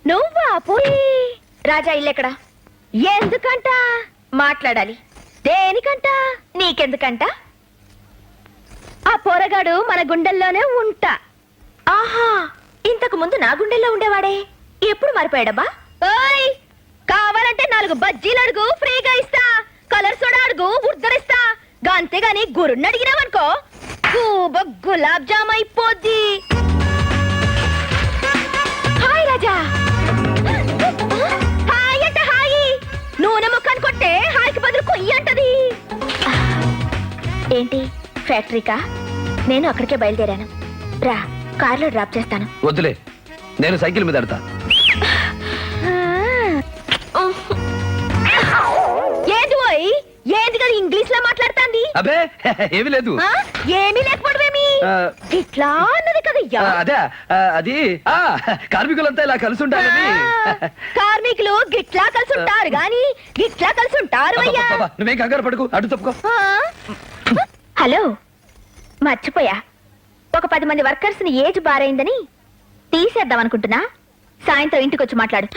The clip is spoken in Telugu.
నువ్వా పోయి రాజా ఇల్లెక్కడ? ఎందుకంట? మాట్లాడాలి. దేనికంట? నీకెందుకంట? ఆ పోరగాడు మన గుండెల్లోనే ఉంటా. ఆహా, ఇంతకు ముందు నా గుండెల్లో ఉండేవాడే, ఎప్పుడు మారిపోయాడబ్బా? ఓయ్, కావాలంటే 4 బజ్జీలు అడుగు, ఫ్రీగా ఇస్తా. కలర్ సోడా అడుగు, ఉద్దరిస్తా. అంతేగాని గురుణ్ణి అడిగినావనుకో గులాబ్ జామ్ అయిపోద్ది. హాయ్ రాజా. హాయ్ అంట హాయి. నూనె ముఖాన్ని కొట్టే హాయికి బదులు కొయ్యి అంటది. ఏంటి ఫ్యాక్టరీకా? నేను అక్కడికే బయలుదేరాను. రా, కార్లో డ్రాప్ చేస్తాను. వద్దులే, నేను సైకిల్ మీద ఎడతా. ఏది పోయి ఏది కదా ఇంగ్లీష్ లో మాట్లాడుతాంది? అబే ఏమీ లేదు. ఏమీ లేకపోవడమేమి? ఇట్లా అన్నది కదయ్యా. అదే అది కార్మికులంతా ఇలా కలిసి ఉంటారని. కార్మికులు గిట్లా కలిసి ఉంటారు గాని గిట్లా కలిసి ఉంటారు అయ్యా. నువ్వేం కంగారు పడుకు, అటు తప్పుకో. హలో, మర్చిపోయా. ఒక 10 మంది వర్కర్స్ ని ఏజ్ బారైందని తీసేద్దాం అనుకుంటున్నా. సాయంత్రం ఇంటికి వచ్చి మాట్లాడు.